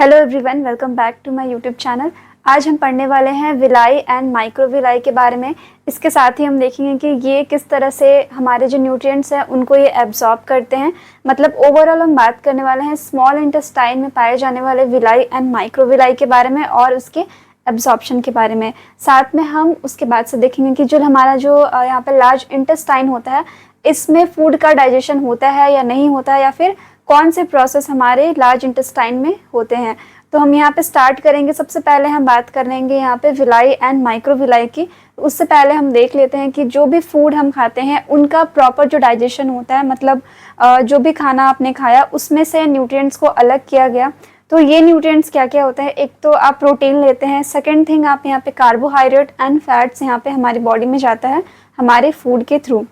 Hello everyone, welcome back to my YouTube channel. आज हम पढ़ने वाले हैं विलाई एंड माइक्रोविलाई के बारे में। इसके साथ ही हम देखेंगे कि ये किस तरह से हमारे जो न्यूट्रिएंट्स हैं उनको ये एब्जॉर्ब करते हैं। मतलब ओवरऑल हम बात करने वाले हैं स्मॉल इंटेस्टाइन में पाए जाने वाले विलाई एंड माइक्रोविलाई के बारे में और उसके एब्जॉर्प्शन के बारे में। साथ में हम उसके बाद से देखेंगे कि जो हमारा जो यहाँ पे लार्ज इंटेस्टाइन होता है, इसमें फूड का डाइजेशन होता है या नहीं होता है, या फिर कौन से प्रोसेस हमारे लार्ज इंटेस्टाइन में होते हैं। तो हम यहाँ पे स्टार्ट करेंगे। सबसे पहले हम बात कर लेंगे यहाँ पे विलाई एंड माइक्रोविलाई की। उससे पहले हम देख लेते हैं कि जो भी फूड हम खाते हैं उनका प्रॉपर जो डाइजेशन होता है, मतलब जो भी खाना आपने खाया उसमें से न्यूट्रिएंट्स को अलग किया गया। तो ये न्यूट्रिएंट्स क्या क्या होते हैं? एक तो आप प्रोटीन लेते हैं, सेकेंड थिंग आप यहाँ पे कार्बोहाइड्रेट एंड फैट्स यहाँ पे हमारी बॉडी में जाता है हमारे फूड के थ्रू।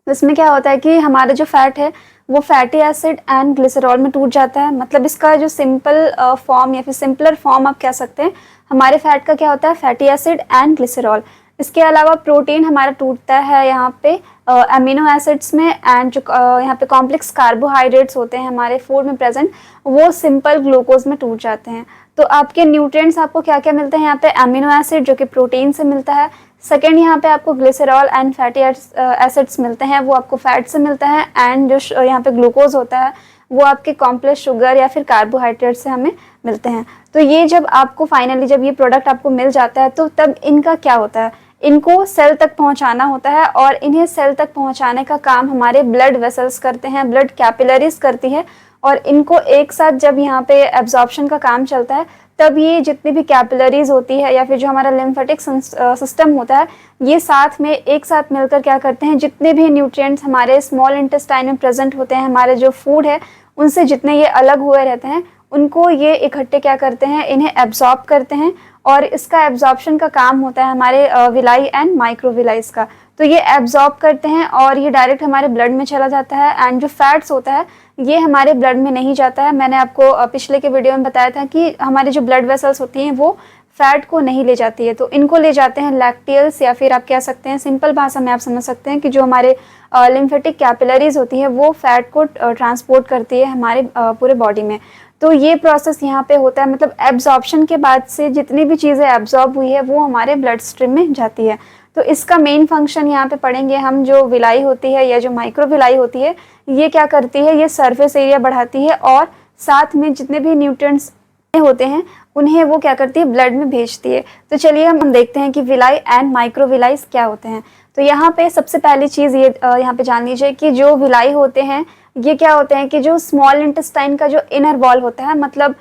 इसमें क्या होता है कि हमारा जो फैट है वो फैटी एसिड एंड ग्लिसरॉल में टूट जाता है। मतलब इसका जो सिंपल फॉर्म या फिर सिंपलर फॉर्म आप कह सकते हैं, हमारे फैट का क्या होता है, फैटी एसिड एंड ग्लिसरॉल। इसके अलावा प्रोटीन हमारा टूटता है यहाँ पे अमीनो एसिड्स में, एंड जो यहाँ पे कॉम्प्लेक्स कार्बोहाइड्रेट्स होते हैं हमारे फूड में प्रेजेंट, वो सिंपल ग्लूकोज में टूट जाते हैं। तो आपके न्यूट्रिएंट्स आपको क्या क्या मिलते हैं यहाँ पे? अमीनो एसिड जो कि प्रोटीन से मिलता है, सेकेंड यहाँ पे आपको ग्लिसरॉल एंड फैटी एसिड्स मिलते हैं, वो आपको फैट से मिलता है, एंड जो यहाँ पे ग्लूकोज होता है वो आपके कॉम्प्लेक्स शुगर या फिर कार्बोहाइड्रेट से हमें मिलते हैं। तो ये जब आपको फाइनली जब ये प्रोडक्ट आपको मिल जाता है तो तब इनका क्या होता है, इनको सेल तक पहुंचाना होता है, और इन्हें सेल तक पहुंचाने का काम हमारे ब्लड वेसल्स करते हैं, ब्लड कैपिलरीज करती है। और इनको एक साथ जब यहाँ पे एब्जॉर्प्शन का काम चलता है तब ये जितनी भी कैपिलरीज होती है या फिर जो हमारा लिम्फेटिक सिस्टम होता है, ये साथ में एक साथ मिलकर क्या करते हैं, जितने भी न्यूट्रिएंट्स हमारे स्मॉल इंटेस्टाइन में प्रेजेंट होते हैं, हमारे जो फूड है उनसे जितने ये अलग हुए रहते हैं, उनको ये इकट्ठे क्या करते हैं, इन्हें एब्जॉर्ब करते हैं। और इसका एब्जॉर्प्शन का काम होता है हमारे विलाई एंड माइक्रोविलाइज का। तो ये एब्जॉर्ब करते हैं और ये डायरेक्ट हमारे ब्लड में चला जाता है, एंड जो फैट्स होता है ये हमारे ब्लड में नहीं जाता है। मैंने आपको पिछले के वीडियो में बताया था कि हमारे जो ब्लड वेसल्स होती हैं वो फैट को नहीं ले जाती है, तो इनको ले जाते हैं लैक्टियल्स, या फिर आप कह सकते हैं सिंपल भाषा में आप समझ सकते हैं कि जो हमारे लिम्फेटिक कैपिलरीज होती है वो फैट को ट्रांसपोर्ट करती है हमारे पूरे बॉडी में। तो ये प्रोसेस यहाँ पे होता है, मतलब एब्जॉर्प्शन के बाद से जितनी भी चीज़ें एब्जॉर्ब हुई है वो हमारे ब्लड स्ट्रीम में जाती है। तो इसका मेन फंक्शन यहाँ पे पढ़ेंगे हम। जो विलाई होती है या जो माइक्रोविलाई होती है, ये क्या करती है, ये सरफेस एरिया बढ़ाती है और साथ में जितने भी न्यूट्रिएंट्स होते हैं उन्हें वो क्या करती है, ब्लड में भेजती है। तो चलिए हम देखते हैं कि विलाई एंड माइक्रोविलाइज क्या होते हैं। तो यहाँ पे सबसे पहली चीज़ ये यहाँ पे जान लीजिए कि जो विलाई होते हैं ये क्या होते हैं कि जो स्मॉल इंटेस्टाइन का जो इनर वॉल होता है, मतलब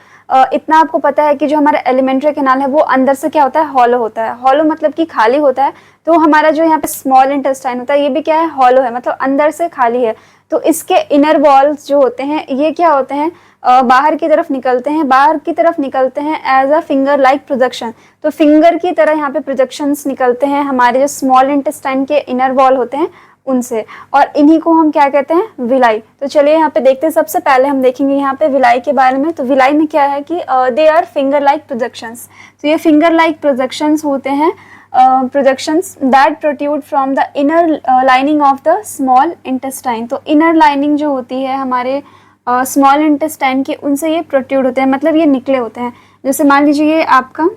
इतना आपको पता है कि जो हमारा एलिमेंट्री कैनाल है वो अंदर से क्या होता है, हॉलो होता है। हॉलो मतलब कि खाली होता है। तो हमारा जो यहाँ पे स्मॉल इंटेस्टाइन होता है ये भी क्या है, हॉलो है, मतलब अंदर से खाली है। तो इसके इनर वॉल्स जो होते हैं ये क्या होते हैं, बाहर की तरफ निकलते हैं, बाहर की तरफ निकलते हैं as a finger like projection. तो फिंगर की तरह यहाँ पे प्रोजेक्शंस निकलते हैं हमारे जो स्मॉल इंटेस्टाइन के इनर वॉल होते हैं उनसे, और इन्हीं को हम क्या कहते हैं, विलाई। तो चलिए यहाँ पे देखते हैं। सबसे पहले हम देखेंगे यहाँ पे विलाई के बारे में। तो विलाई में क्या है कि they are finger like projections. तो ये फिंगर लाइक प्रोजेक्शंस होते हैं, projections that protrude from the inner lining of the small intestine. तो इनर लाइनिंग जो होती है हमारे स्मॉल इंटेस्टाइन के, उनसे ये प्रोट्रूड होते हैं, मतलब ये निकले होते हैं। जैसे मान लीजिए ये आपका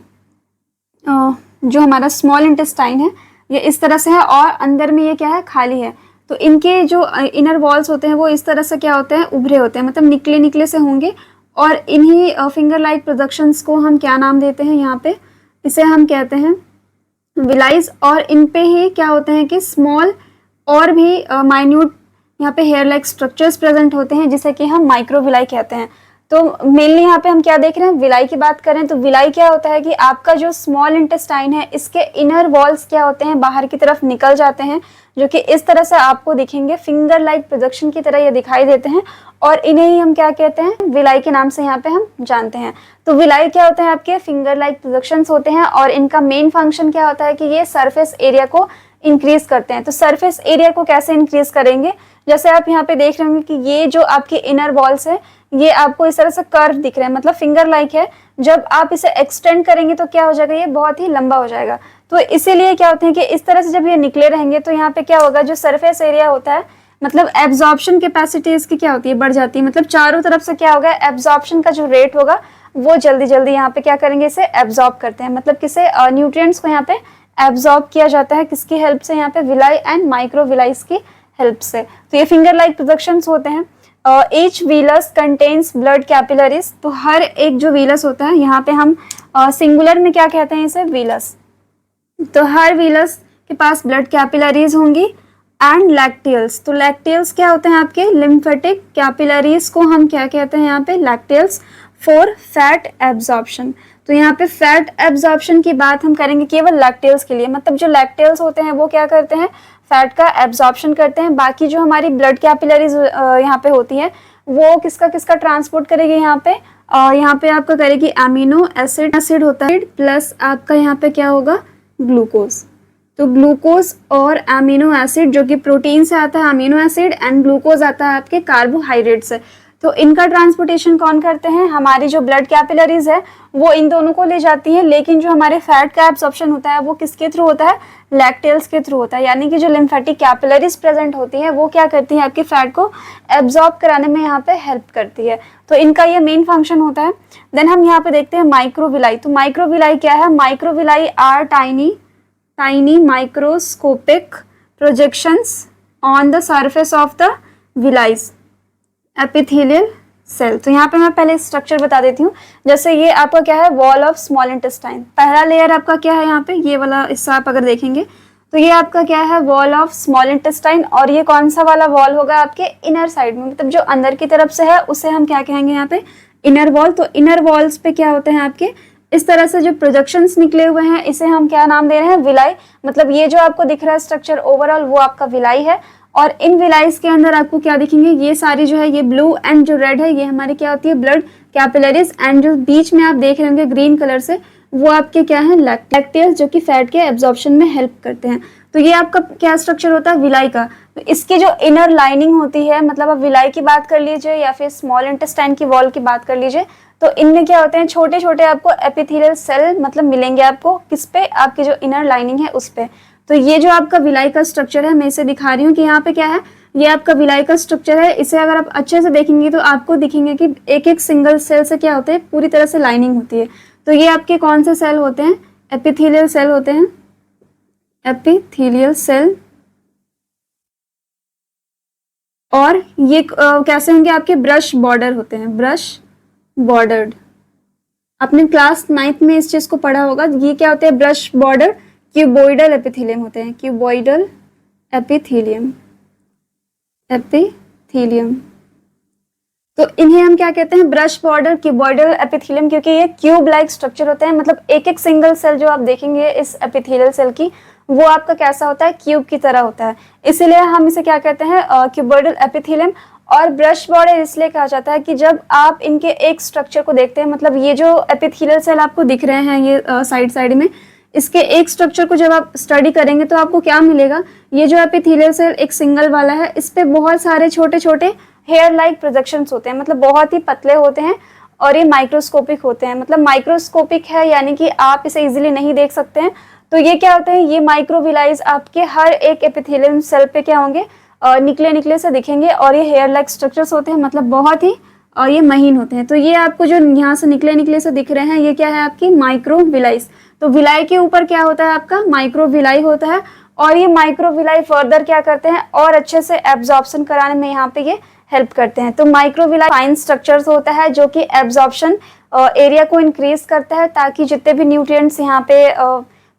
जो हमारा स्मॉल इंटेस्टाइन है ये इस तरह से है और अंदर में ये क्या है, खाली है। तो इनके जो इनर वॉल्स होते हैं वो इस तरह से क्या होते हैं, उभरे होते हैं, मतलब निकले निकले से होंगे। और इन्हीं फिंगर लाइक प्रोजेक्शंस को हम क्या नाम देते हैं यहाँ पे, इसे हम कहते हैं विलाइज। और इन पे ही क्या होते हैं कि स्मॉल और भी माइन्यूट यहाँ पे हेयर लाइक स्ट्रक्चर्स प्रेजेंट होते हैं, जिसे कि हम माइक्रोविलाई कहते हैं। तो मेनली यहाँ पे हम क्या देख रहे हैं, विलाई की बात करें तो विलाई क्या होता है कि आपका जो स्मॉल इंटेस्टाइन है इसके इनर वॉल्स क्या होते हैं, बाहर की तरफ निकल जाते हैं, जो कि इस तरह से आपको दिखेंगे, फिंगर लाइक प्रोजेक्शन की तरह ये दिखाई देते हैं। और इन्हें ही हम क्या कहते हैं, विलाई के नाम से यहाँ पे हम जानते हैं। तो विलाई क्या होते हैं, आपके फिंगर लाइक प्रोजेक्शंस होते हैं, और इनका मेन फंक्शन क्या होता है कि ये सरफेस एरिया को इंक्रीज करते हैं। तो सरफेस एरिया को कैसे इंक्रीज करेंगे, जैसे आप यहाँ पे देख रहे होंगे कि ये जो आपके इनर वॉल्स है ये आपको इस तरह से कर्व दिख रहे हैं, मतलब फिंगर लाइक है। जब आप इसे एक्सटेंड करेंगे तो क्या हो जाएगा, ये बहुत ही लंबा हो जाएगा। तो इसीलिए क्या होते हैं कि इस तरह से जब ये निकले रहेंगे तो यहाँ पे क्या होगा, जो सरफेस एरिया होता है, मतलब एब्जॉर्प्शन कैपेसिटी इसकी क्या होती है, बढ़ जाती है। मतलब चारों तरफ से क्या होगा, एब्जॉर्प्शन का जो रेट होगा वो जल्दी जल्दी यहाँ पे क्या करेंगे, इसे एब्जॉर्ब करते हैं, मतलब किसे न्यूट्रिएंट्स को यहाँ पे एब्जॉर्ब किया जाता है, किसकी हेल्प से, यहाँ पे विलाई एंड माइक्रोविलाइस की हेल्प से। तो ये फिंगर लाइक प्रोजेक्शंस होते हैं। Each villus contains blood capillaries, तो हर एक जो वीलस होता है, यहाँ पे हम सिंगुलर में क्या कहते हैं इसे, वीलस, तो हर वीलस के पास ब्लड कैपिलरीज होंगी एंड लैक्टियल्स। तो लैक्टियल्स क्या होते हैं आपके, लिम्फेटिक कैपिलरीज को हम क्या कहते हैं यहाँ पे, लैक्टियल्स फॉर फैट एब्जॉर्प्शन। तो यहाँ पे फैट एब्जॉर्प्शन की बात हम करेंगे केवल लैक्टियल्स के लिए, मतलब जो लैक्टियल्स होते हैं वो क्या करते हैं, फैट का एब्जॉर्प्शन करते हैं। बाकी जो हमारी ब्लड कैपिलरीज यहाँ पे होती है वो किसका किसका ट्रांसपोर्ट करेगी, यहाँ पे आपका करेगी अमीनो एसिड होता है प्लस आपका यहाँ पे क्या होगा, ग्लूकोज। तो ग्लूकोज और अमीनो एसिड जो कि प्रोटीन से आता है अमीनो एसिड, एंड ग्लूकोज आता है आपके कार्बोहाइड्रेट से। तो इनका ट्रांसपोर्टेशन कौन करते हैं, हमारी जो ब्लड कैपिलरीज है वो इन दोनों को ले जाती है, लेकिन जो हमारे फैट का एब्जॉर्प्शन होता है वो किसके थ्रू होता है, लैक्टियल्स के थ्रू होता है। यानी कि जो लिम्फेटिक कैपिलरीज प्रेजेंट होती हैं वो क्या करती हैं, आपके फैट को एब्जॉर्ब कराने में यहाँ पे हेल्प करती है। तो इनका ये मेन फंक्शन होता है। देन हम यहाँ पे देखते हैं माइक्रोविलाई। तो माइक्रोविलाई क्या है, microvilli are tiny microscopic projections on the surface of the villi's epithelial cell. तो यहाँ पे मैं पहले स्ट्रक्चर बता देती हूँ। जैसे ये आपका क्या है, वॉल ऑफ स्मॉल इंटेस्टाइन, पहला लेयर आपका क्या है, यहाँ पे ये वाला हिस्सा आप अगर देखेंगे तो ये आपका क्या है, वॉल ऑफ स्मॉल इंटेस्टाइन। और ये कौन सा वाला वॉल होगा, आपके इनर साइड में, मतलब जो अंदर की तरफ से है उसे हम क्या कहेंगे यहाँ पे, इनर वॉल। तो इनर वॉल्स पे क्या होते हैं आपके इस तरह से जो प्रोजेक्शंस निकले हुए हैं, इसे हम क्या नाम दे रहे हैं, विलाई। मतलब ये जो आपको दिख रहा है स्ट्रक्चर ओवरऑल वो आपका विलाई है। और इन विलाइज के अंदर आपको क्या दिखेंगे, ये सारी जो है, ये ब्लू एंड जो रेड है ये हमारी क्या होती है, ब्लड कैपिलरीज, एंड जो बीच में आप देख रहे होंगे ग्रीन कलर से वो आपके क्या है, लैक्टियल्स, जो कि फैट के एब्जॉर्प्शन में हेल्प करते हैं। तो ये आपका क्या स्ट्रक्चर होता है, विलाई का। तो इसकी जो इनर लाइनिंग होती है, मतलब आप विलाई की बात कर लीजिए या फिर स्मॉल इंटेस्टाइन की वॉल की बात कर लीजिए, तो इनमें क्या होते हैं, छोटे छोटे आपको एपिथेलियल सेल मतलब मिलेंगे आपको, किस पे, आपकी जो इनर लाइनिंग है उस पे। तो ये जो आपका विलाई का स्ट्रक्चर है, मैं इसे दिखा रही हूँ कि यहाँ पे क्या है, ये आपका विलाई का स्ट्रक्चर है। इसे अगर आप अच्छे से देखेंगे तो आपको दिखेंगे कि एक एक सिंगल सेल से क्या होते हैं, पूरी तरह से लाइनिंग होती है। तो ये आपके कौन से सेल होते हैं, एपिथेलियल सेल होते हैं, एपिथेलियल सेल। और ये कैसे होंगे, आपके ब्रश बॉर्डर होते हैं, ब्रश बॉर्डर्ड। आपने क्लास 9th में इस चीज को पढ़ा होगा। ये क्या होते हैं, ब्रश बॉर्डर क्यूबॉइडल एपिथेलियम होते हैं, क्यूबॉइडल एपिथेलियम। तो इन्हें हम क्या कहते हैं, ब्रश बॉर्डर क्यूबॉइडल एपिथेलियम, क्योंकि ये क्यूब लाइक स्ट्रक्चर होते हैं। मतलब एक एक सिंगल सेल जो आप देखेंगे इस एपिथेलियल सेल की, वो आपका कैसा होता है, क्यूब की तरह होता है। इसीलिए हम इसे क्या कहते हैं, क्यूबॉइडल एपिथेलियम। और ब्रश बॉर्डर इसलिए कहा जाता है कि जब आप इनके एक स्ट्रक्चर को देखते हैं, मतलब ये जो एपिथेलियल सेल आपको दिख रहे हैं ये साइड में, इसके एक स्ट्रक्चर को जब आप स्टडी करेंगे तो आपको क्या मिलेगा, ये जो एपिथेलियल सेल एक सिंगल वाला है, इस पे बहुत सारे छोटे छोटे हेयर लाइक प्रोजेक्शंस होते हैं, मतलब बहुत ही पतले होते हैं और ये माइक्रोस्कोपिक होते हैं। मतलब माइक्रोस्कोपिक है यानी कि आप इसे इजीली नहीं देख सकते हैं। तो ये क्या होते हैं, ये माइक्रोविलाइज आपके हर एक एपिथेलियल सेल पे क्या होंगे, निकले से दिखेंगे। और ये हेयर लाइक स्ट्रक्चर्स होते हैं, मतलब बहुत ही और ये महीन होते हैं। तो ये आपको जो यहाँ से निकले से दिख रहे हैं, ये क्या है, आपकी माइक्रोविलाइज। तो विलाई के ऊपर क्या होता है, आपका माइक्रोविलाई होता है। और ये माइक्रोविलाई फर्दर क्या करते हैं, और अच्छे से एब्जॉर्प्शन कराने में यहाँ पे ये हेल्प करते हैं। तो माइक्रोविलाई फाइन स्ट्रक्चर्स होता है जो कि एब्जॉर्प्शन एरिया को इंक्रीज करता है, ताकि जितने भी न्यूट्रिएंट्स यहाँ पे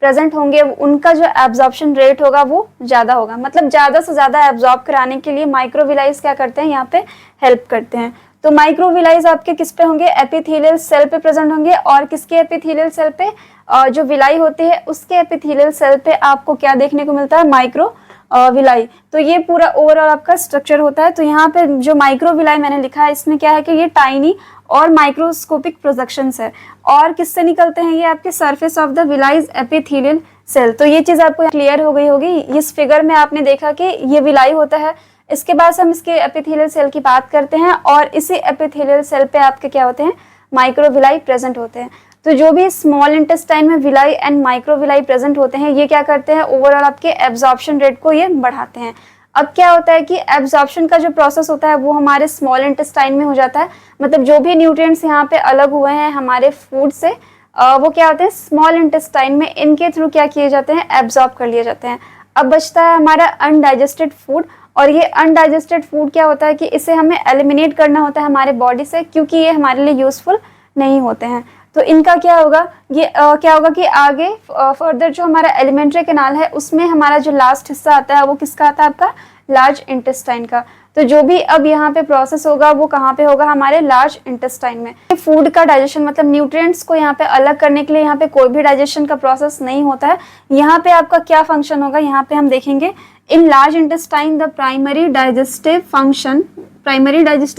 प्रेजेंट होंगे उनका जो एब्जॉर्प्शन रेट होगा वो ज़्यादा होगा। मतलब ज़्यादा से ज़्यादा एब्जॉर्ब कराने के लिए माइक्रोविलाइज क्या करते हैं, यहाँ पे हेल्प करते हैं। तो माइक्रोविलाइज आपके किस पे होंगे, एपिथेलियल सेल पे प्रेजेंट होंगे। और किसके एपिथेलियल सेल पे, जो विलाई होती है उसके एपिथेलियल सेल पे आपको क्या देखने को मिलता है, माइक्रोविलाई। तो ये पूरा ओवरऑल आपका स्ट्रक्चर होता है। तो यहाँ पे जो माइक्रोविलाई मैंने लिखा है, इसमें क्या है कि ये टाइनी और माइक्रोस्कोपिक प्रोजेक्शंस है। और किससे निकलते हैं, ये आपके surface of the villi's epithelial cell. तो ये चीज आपको क्लियर हो गई होगी। इस फिगर में आपने देखा कि ये विलाई होता है। इसके बाद हम इसके एपिथेलियल सेल की बात करते हैं, और इसी एपिथेलियल सेल पे आपके क्या होते हैं, माइक्रोविलाई प्रेजेंट होते हैं। तो जो भी स्मॉल इंटेस्टाइन में विलाई एंड माइक्रोविलाई प्रेजेंट होते हैं, ये क्या करते हैं, ओवरऑल आपके एब्जॉर्प्शन रेट को ये बढ़ाते हैं। अब क्या होता है कि एब्जॉर्प्शन का जो प्रोसेस होता है वो हमारे स्मॉल इंटेस्टाइन में हो जाता है, मतलब जो भी न्यूट्रिएंट्स यहाँ पे अलग हुए हैं हमारे फूड से वो क्या होते हैं स्मॉल इंटेस्टाइन में, इनके थ्रू क्या किए जाते हैं, एब्जॉर्ब कर लिए जाते हैं। अब बचता है हमारा अनडाइजेस्टेड फूड, और ये अनडाइजेस्टेड फूड क्या होता है कि इसे हमें एलिमिनेट करना होता है हमारे बॉडी से, क्योंकि ये हमारे लिए यूजफुल नहीं होते हैं। तो इनका क्या होगा, ये क्या होगा कि आगे फर्दर जो हमारा एलिमेंट्री कैनाल है उसमें हमारा जो लास्ट हिस्सा आता है वो किसका आता है, आपका लार्ज इंटेस्टाइन का। तो जो भी अब यहाँ पे प्रोसेस होगा वो कहाँ पे होगा, हमारे लार्ज इंटेस्टाइन में। फूड का डाइजेशन मतलब न्यूट्रिएंट्स को यहाँ पे अलग करने के लिए यहाँ पे कोई भी डाइजेशन का प्रोसेस नहीं होता है। यहाँ पे आपका क्या फंक्शन होगा, यहाँ पे हम देखेंगे in large intestine the primary digestive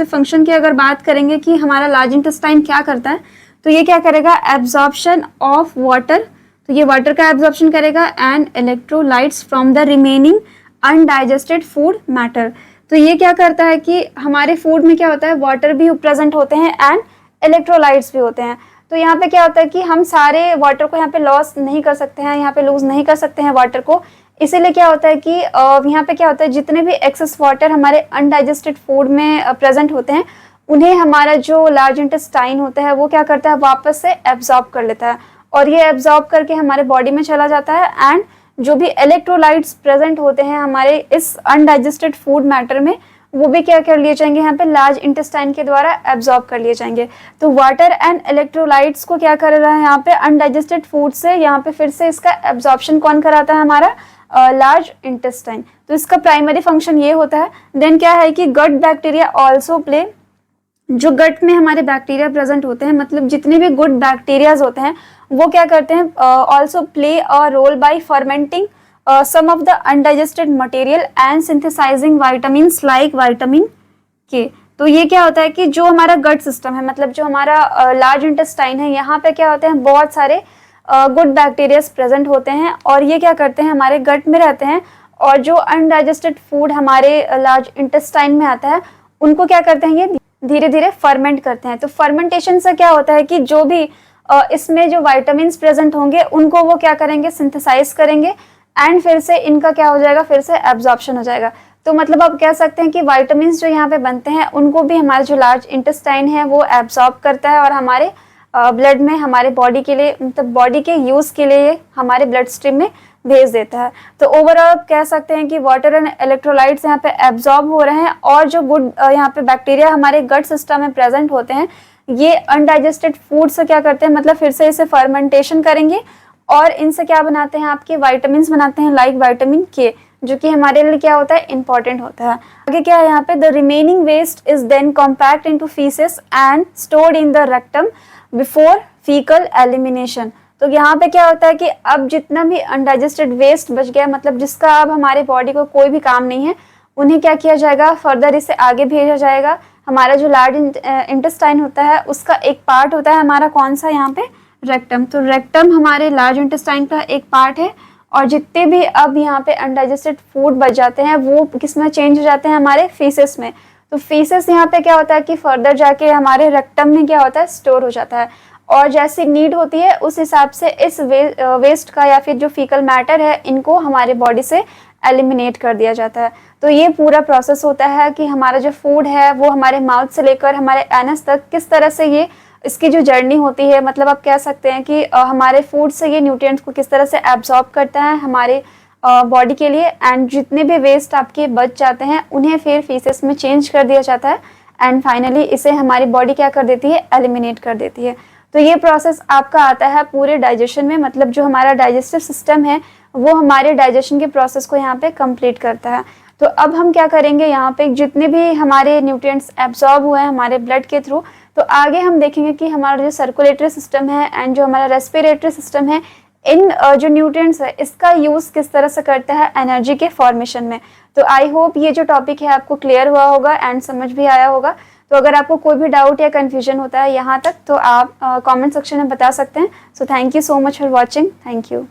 function की अगर बात करेंगे कि हमारा लार्ज इंटेस्टाइन क्या करता है, तो ये क्या करेगा, एब्जॉर्प्शन ऑफ वाटर, तो ये वाटर का एब्जॉर्प्शन करेगा, and electrolytes from the remaining undigested food matter. तो ये क्या करता है कि हमारे फूड में क्या होता है, वाटर भी प्रेजेंट होते हैं एंड इलेक्ट्रोलाइट्स भी होते हैं। तो यहाँ पे क्या होता है कि हम सारे वाटर को यहाँ पे लॉस नहीं कर सकते हैं, यहाँ पे लूज नहीं कर सकते हैं वाटर को, इसीलिए क्या होता है कि यहाँ पे क्या होता है जितने भी एक्सेस वाटर हमारे अनडाइजेस्टेड फूड में प्रेजेंट होते हैं उन्हें हमारा जो लार्ज इंटेस्टाइन होता है वो क्या करता है, वापस से एब्जॉर्ब कर लेता है, और ये एब्जॉर्ब करके हमारे बॉडी में चला जाता है, एंड जो भी इलेक्ट्रोलाइट्स प्रेजेंट होते हैं हमारे इस अनडाइजेस्टेड फूड मैटर में वो भी क्या कर लिए जाएंगे, यहाँ पे लार्ज इंटेस्टाइन के द्वारा एब्जॉर्ब कर लिए जाएंगे। तो वाटर एंड इलेक्ट्रोलाइट्स को क्या कर रहा है यहाँ पे, अनडाइजेस्टेड फूड से यहाँ पे फिर से इसका एब्जॉर्प्शन कौन कराता है, हमारा लार्ज इंटेस्टाइन। तो इसका प्राइमरी फंक्शन ये होता है। देन क्या है कि गट बैक्टीरिया ऑल्सो प्ले, जो गट में हमारे बैक्टीरिया प्रेजेंट होते हैं, मतलब जितने भी गुड बैक्टीरियाज होते हैं वो क्या करते हैं, also play a role by fermenting some of the undigested material and synthesising vitamins like vitamin K. तो ये क्या होता है कि जो हमारा गट सिस्टम है, मतलब जो हमारा लार्ज इंटेस्टाइन है, यहाँ पे क्या होते हैं बहुत सारे गुड बैक्टीरियाज प्रेजेंट होते हैं, और ये क्या करते हैं हमारे गट में रहते हैं, और जो अनडाइजेस्टेड फूड हमारे लार्ज इंटेस्टाइन में आता है उनको क्या करते हैं, ये धीरे धीरे फर्मेंट करते हैं। तो फर्मेंटेशन से क्या होता है कि जो भी इसमें जो विटामिन्स प्रेजेंट होंगे उनको वो क्या करेंगे, सिंथेसाइज करेंगे, एंड फिर से इनका क्या हो जाएगा, फिर से एब्जॉर्प्शन हो जाएगा। तो मतलब आप कह सकते हैं कि विटामिन्स जो यहाँ पे बनते हैं उनको भी हमारा जो लार्ज इंटेस्टाइन है वो एब्जॉर्ब करता है, और हमारे ब्लड में हमारे बॉडी के लिए, मतलब बॉडी के यूज के लिए हमारे ब्लड स्ट्रीम में भेज देता है। तो ओवरऑल कह सकते हैं कि वाटर एंड इलेक्ट्रोलाइट्स यहाँ पे एब्जॉर्ब हो रहे हैं, और जो गुड यहाँ पे बैक्टीरिया हमारे गट सिस्टम में प्रेजेंट होते हैं ये अनडाइजेस्टेड फूड से क्या करते हैं, मतलब फिर से इसे फर्मेंटेशन करेंगे, और इनसे क्या बनाते हैं, आपके विटामिन्स बनाते हैं लाइक विटामिन के, जो कि हमारे लिए क्या होता है, इंपॉर्टेंट होता है। आगे क्या है यहाँ पे, the remaining waste is then compact into faeces and stored in the rectum before faecal elimination. तो यहाँ पे क्या होता है कि अब जितना भी अनडाइजेस्टेड वेस्ट बच गया, मतलब जिसका अब हमारे बॉडी को कोई भी काम नहीं है, उन्हें क्या किया जाएगा, फर्दर इसे आगे भेजा जाएगा। हमारा जो लार्ज इंटेस्टाइन होता है उसका एक पार्ट होता है हमारा कौन सा, यहाँ पे रेक्टम। तो रेक्टम हमारे लार्ज इंटेस्टाइन का एक पार्ट है, और जितने भी अब यहाँ पे अनडाइजेस्टेड फूड बच जाते हैं वो किस में चेंज हो जाते हैं, हमारे फीसेस में। तो फीसेस यहाँ पे क्या होता है कि फर्दर जाके हमारे रेक्टम में क्या होता है, स्टोर हो जाता है, और जैसी नीड होती है उस हिसाब से इस वेस्ट का या फिर जो फीकल मैटर है इनको हमारे बॉडी से एलिमिनेट कर दिया जाता है। तो ये पूरा प्रोसेस होता है कि हमारा जो फूड है वो हमारे माउथ से लेकर हमारे एनस तक किस तरह से ये इसकी जो जर्नी होती है, मतलब आप कह सकते हैं कि हमारे फूड से ये न्यूट्रिएंट्स को किस तरह से एब्जॉर्ब करता है हमारे बॉडी के लिए, एंड जितने भी वेस्ट आपके बच जाते हैं उन्हें फिर फीसेस में चेंज कर दिया जाता है, एंड फाइनली इसे हमारी बॉडी क्या कर देती है, एलिमिनेट कर देती है। तो ये प्रोसेस आपका आता है पूरे डाइजेशन में, मतलब जो हमारा डाइजेस्टिव सिस्टम है वो हमारे डाइजेशन के प्रोसेस को यहाँ पे कंप्लीट करता है। तो अब हम क्या करेंगे, यहाँ पे जितने भी हमारे न्यूट्रिएंट्स एब्जॉर्ब हुए हैं हमारे ब्लड के थ्रू, तो आगे हम देखेंगे कि हमारा जो सर्कुलेटरी सिस्टम है एंड जो हमारा रेस्पिरेटरी सिस्टम है, इन जो न्यूट्रिएंट्स है इसका यूज़ किस तरह से करता है एनर्जी के फॉर्मेशन में। तो आई होप ये जो टॉपिक है आपको क्लियर हुआ होगा एंड समझ भी आया होगा। तो अगर आपको कोई भी डाउट या कन्फ्यूजन होता है यहाँ तक तो आप कमेंट सेक्शन में बता सकते हैं। So thank you so much for watching. Thank you.